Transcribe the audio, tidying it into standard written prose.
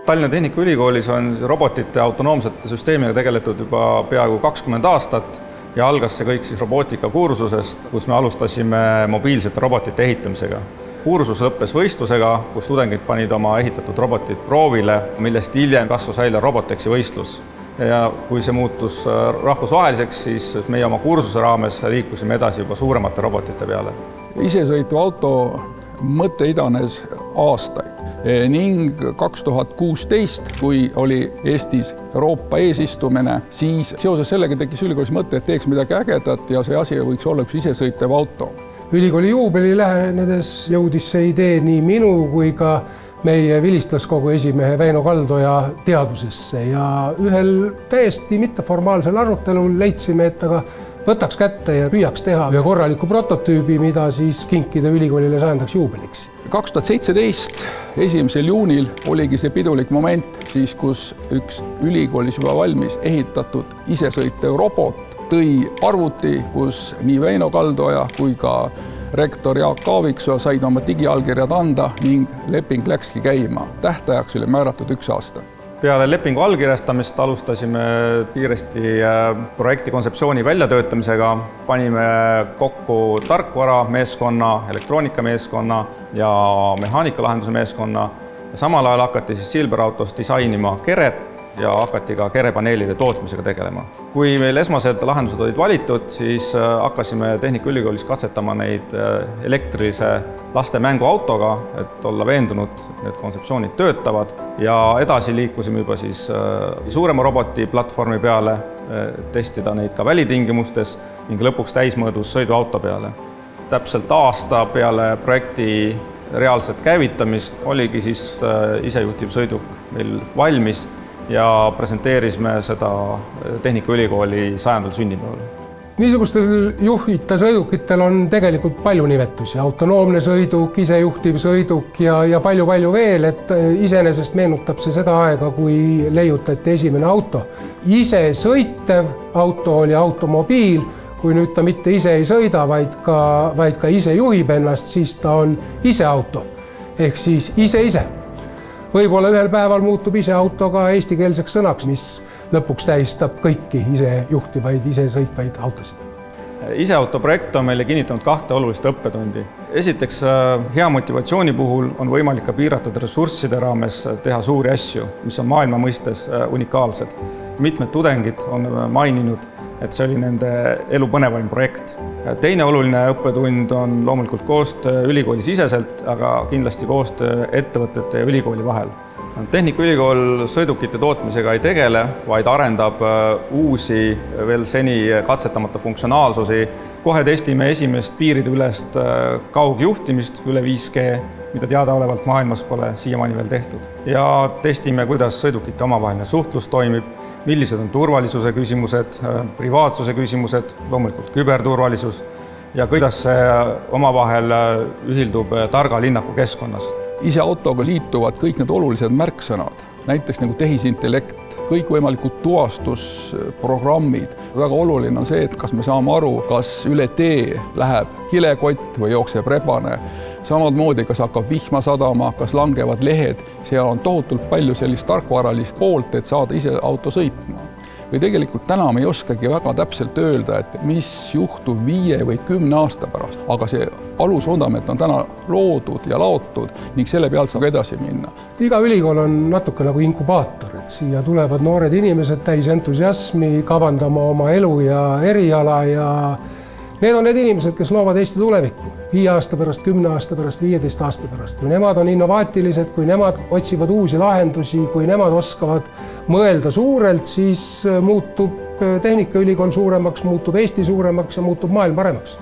Tallinna Tehnikaülikoolis on robotite autonoomsete süsteemiga tegeletud juba peaaegu 20 aastat ja algas see kõik siis robootikakursusest, kus me alustasime mobiilsete robotite ehitamisega. Kursus lõppes võistlusega, kus tudengid panid oma ehitatud robotid proovile, millest hiljem kasvas välja Robotexi võistlus. Ja kui see muutus rahvusvaheliseks, siis meie oma kursuse raames liikusime edasi juba suuremate robotite peale. Isesõitva auto mõte idanes aastaid ning 2016, kui oli Eestis Euroopa eesistumine, siis seoses sellega tekkis ülikoolis mõte, et teeks midagi ägedat ja see asi võiks olla üks isesõitev auto. Ülikooli juubeli lähenedes jõudis see idee nii minu kui ka meie vilistlaskogu esimehe Väino Kaldoja teadvusesse ja ühel täiesti mitteformaalsel arutelul leidsime, et aga võtaks kätte ja püüaks teha ühe korraliku prototüübi, mida siis kinkida ülikoolile 100. juubeliks. 2017. 1. juunil oligi see pidulik moment, siis kus üks ülikoolis juba valmis ehitatud isesõitev robot tõi arvuti, kus nii Väino Kaldoja kui ka rektor Jaak Aaviksoo said oma digiallkirjad anda ning leping läkski käima. Tähtajaks oli määratud 1 aasta. Peale lepingu allkirjastamist alustasime kiiresti projekti kontseptsiooni väljatöötamisega, panime kokku tarkvara meeskonna, elektroonikameeskonna ja mehaanikalahenduse meeskonna. Ja samal ajal hakati siis Silver Autos disainima keret ja hakati ka kerepaneelide tootmisega tegelema. Kui meil esmased lahendused olid valitud, siis hakkasime Tehnikaülikoolis katsetama neid elektrilise laste mänguautoga, et olla veendunud, et need kontseptsioonid töötavad ja edasi liikusime juba siis suurema roboti platvormi peale, testida neid ka välitingimustes ning lõpuks täismõõdus sõiduauto peale. Täpselt aasta peale projekti reaalset käivitamist oligi siis isejuhtiv sõiduk meil valmis ja presenteerisime seda Tehnikaülikooli 100. sünnipäeval. Niisugustel juhita sõidukitel on tegelikult palju nimetusi. Autonoomne sõiduk, isejuhtiv sõiduk ja palju veel, et iseenesest meenutab see seda aega, kui leiutati esimene auto. Isesõitev auto oli automobiil, kui nüüd ta mitte ise ei sõida, vaid ka ise juhib ennast, siis ta on iseauto ehk siis ise. Võib-olla ühel päeval muutub iseauto ka eestikeelseks sõnaks, mis lõpuks tähistab kõiki isejuhtivaid, isesõitvaid autosid. Iseauto projekt on meile kinnitanud 2 olulist õppetundi. Esiteks, hea motivatsiooni puhul on võimalik ka piiratud ressursside raames teha suuri asju, mis on maailma mõistes unikaalsed. Mitmed tudengid on maininud, et see oli nende elu põnevaim projekt. Teine oluline õppetund on loomulikult koostöö ülikooli siseselt, aga kindlasti koostöö ettevõtete ja ülikooli vahel. Tehnikaülikool sõidukite tootmisega ei tegele, vaid arendab uusi, veel seni katsetamata funktsionaalsusi. Kohe testime esimest piirideülest kaugjuhtimist üle 5G, mida teadaolevalt maailmas pole siiamaani veel tehtud. Ja testime, kuidas sõidukite omavaheline suhtlus toimib, millised on turvalisuse küsimused, privaatsuse küsimused, loomulikult küberturvalisus ja kuidas see omavahel ühildub targa linnaku keskkonnas. Iseautoga liituvad kõik need olulised märksõnad, näiteks nagu tehisintellekt, kõikvõimalikud tuvastusprogrammid. Väga oluline on see, et kas me saame aru, kas üle tee läheb kilekott või jookseb rebane. Samamoodi, kas hakkab vihma sadama, kas langevad lehed. Seal on tohutult palju sellist tarkvaralist poolt, et saada ise auto sõitma. Või tegelikult täna me ei oskagi väga täpselt öelda, et mis juhtub 5 või 10 aasta pärast. Aga see alusvundament on täna loodud ja laotud ning selle pealt saab edasi minna. Iga ülikool on natuke nagu inkubaator, et siia tulevad noored inimesed täis entusiasmi kavandama oma elu ja eriala ja need on need inimesed, kes loovad Eesti tulevikku 5 aasta pärast, 10 aasta pärast, 15 aasta pärast. Kui nemad on innovaatilised, kui nemad otsivad uusi lahendusi, kui nemad oskavad mõelda suurelt, siis muutub Tehnikaülikool suuremaks, muutub Eesti suuremaks ja muutub maailm paremaks.